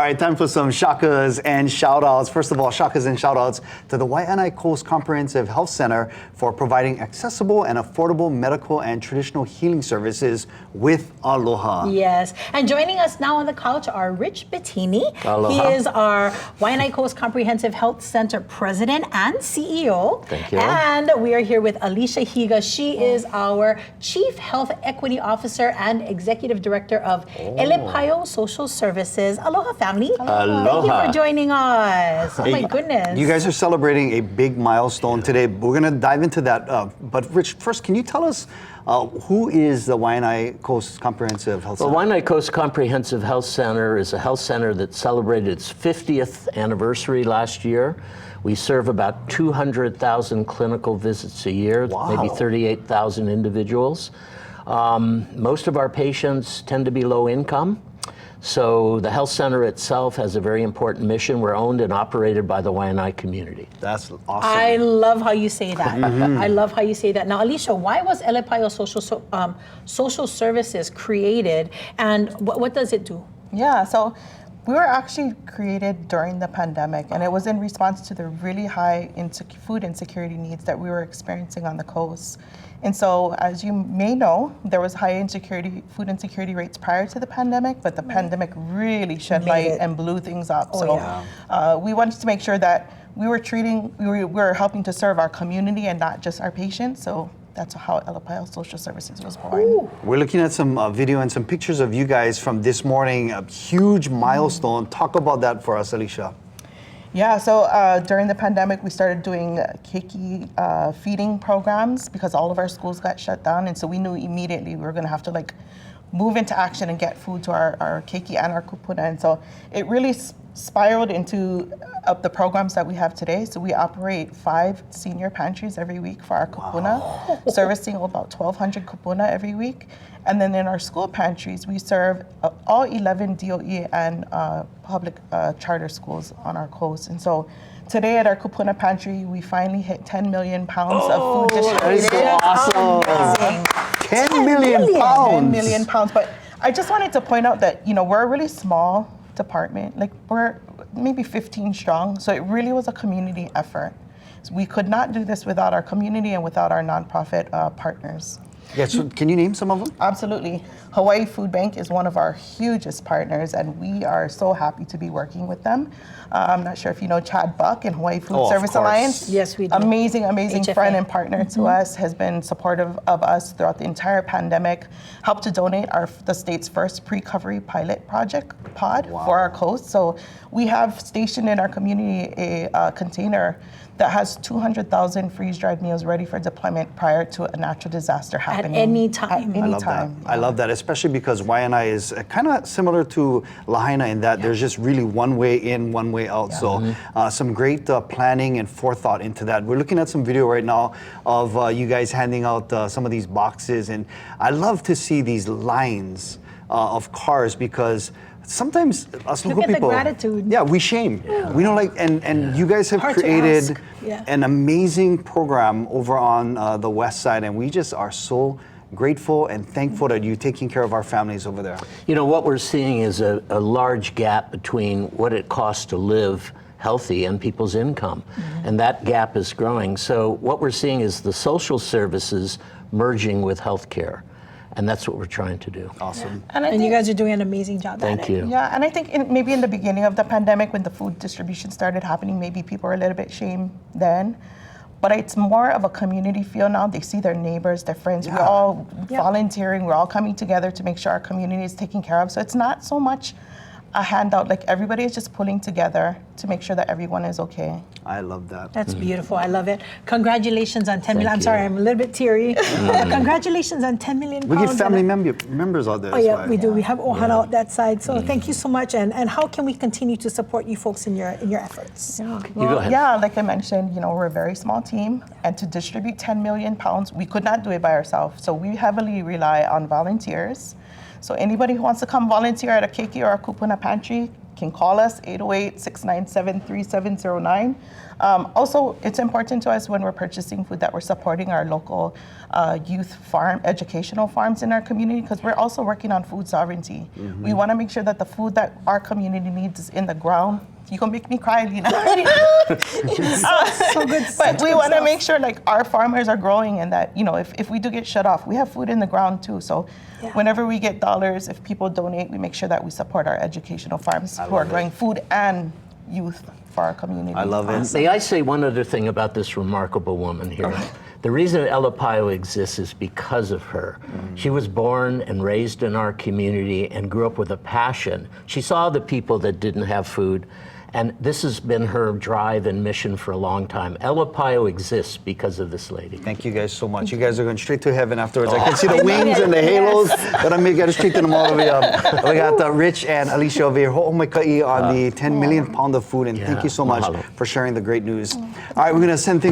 right, time for some shakas and shout-outs. First of all, shakas and shout-outs to the Waianae Coast Comprehensive Health Center for providing accessible and affordable medical and traditional healing services with aloha. Yes, and joining us now on the couch are Rich Bettini. Aloha. He is our Waianae Coast Comprehensive Health Center President and CEO. Thank you. And we are here with Alicia Higa. She is our Chief Health Equity Officer and Executive Director of Elepaio Social Services. Aloha, family. Aloha. Thank you for joining us. Oh, my goodness. You guys are celebrating a big milestone today. We're going to dive into that. But Rich, first, can you tell us who is the Waianae Coast Comprehensive Health Center? The Waianae Coast Comprehensive Health Center is a health center that celebrated its 50th anniversary last year. We serve about 200,000 clinical visits a year, maybe 38,000 individuals. Most of our patients tend to be low income. So the health center itself has a very important mission. We're owned and operated by the Waianae community. That's awesome. I love how you say that. I love how you say that. Now, Alicia, why was Elepaio Social Services created, and what does it do? Yeah, so we were actually created during the pandemic, and it was in response to the really high food insecurity needs that we were experiencing on the coast. And so, as you may know, there was high food insecurity rates prior to the pandemic, but the pandemic really shed light and blew things up. We wanted to make sure that we were helping to serve our community and not just our patients. So that's how Elepaio Social Services was born. Ooh. We're looking at some video and some pictures of you guys from this morning. A huge milestone. Talk about that for us, Alicia. Yeah, so during the pandemic, we started doing keiki feeding programs because all of our schools got shut down. And so we knew immediately we were going to have to move into action and get food to our keiki and our kupuna. And so it really spiraled into the programs that we have today. So we operate 5 senior pantries every week for our kupuna, servicing about 1,200 kupuna every week. And then in our school pantries, we serve all 11 DOE and public charter schools on our coast. And so today at our kupuna pantry, we finally hit 10 million pounds of food distributed. That is so awesome. 10 million pounds. 10 million pounds. But I just wanted to point out that, we're a really small department. We're maybe 15 strong. So it really was a community effort. So we could not do this without our community and without our nonprofit partners. Yeah, so can you name some of them? Absolutely. Hawaii Food Bank is one of our hugest partners, and we are so happy to be working with them. I'm not sure if you know Chad Buck in Hawaii Food Service Alliance. Yes, we do. Amazing HFA. friend and partner to us, has been supportive of us throughout the entire pandemic, helped to donate the state's first pre-recovery pilot project pod for our coast. So we have stationed in our community a container that has 200,000 freeze-dried meals ready for deployment prior to a natural disaster happening. At any time. At any time. I love that, especially because Waianae is kind of similar to Lahaina in that there's just really one way in, one way out. So some great planning and forethought into that. We're looking at some video right now of you guys handing out some of these boxes, and I love to see these lines of cars because sometimes us local people, the gratitude. Yeah, we shame. We don't like, and you guys have Hard to created ask. Yeah. an amazing program over on the west side, and we just are so grateful and thankful that you're taking care of our families over there. What we're seeing is a large gap between what it costs to live healthy and people's income. And that gap is growing. So what we're seeing is the social services merging with healthcare. And that's what we're trying to do. Awesome. And you guys are doing an amazing job at it. Thank you. Yeah, and I think maybe in the beginning of the pandemic, when the food distribution started happening, maybe people were a little bit shamed then. But it's more of a community feel now. They see their neighbors, their friends. We're all volunteering. We're all coming together to make sure our community is taken care of. So it's not so much a handout. Everybody is just pulling together to make sure that everyone is okay. I love that. That's beautiful. I love it. Congratulations on 10 million. I'm you. sorry, I'm a little bit teary. Congratulations on 10 million We pounds. get family members out there. Oh, as yeah, well. we do. We have Ohana out that side. So thank you so much. And how can we continue to support you folks in your efforts? You go ahead. Yeah, like I mentioned, we're a very small team, and to distribute 10 million pounds, we could not do it by ourselves. So we heavily rely on volunteers. So anybody who wants to come volunteer at a keiki or a kupuna pantry can call us, 808-697-3709. Also, it's important to us when we're purchasing food that we're supporting our local youth farm, educational farms in our community, because we're also working on food sovereignty. We want to make sure that the food that our community needs is in the ground. You can make me cry, Lena. So good. But we want to make sure like our farmers are growing, and that, you know, if we do get shut off, we have food in the ground too. So whenever we get dollars, if people donate, we make sure that we support our educational farms who are growing food and youth for our community. I love it. May I say one other thing about this remarkable woman here? The reason Elepaio exists is because of her. She was born and raised in our community and grew up with a passion. She saw the people that didn't have food, and this has been her drive and mission for a long time. Elepaio exists because of this lady. Thank you guys so much. You guys are going straight to heaven afterwards. I can see the wings and the halos, but I'm going to straight to them all the way up. We got Rich and Alicia over here. On the 10 million pound of food, and thank you so much Mahalo. for sharing the great news. All right, we're going to send things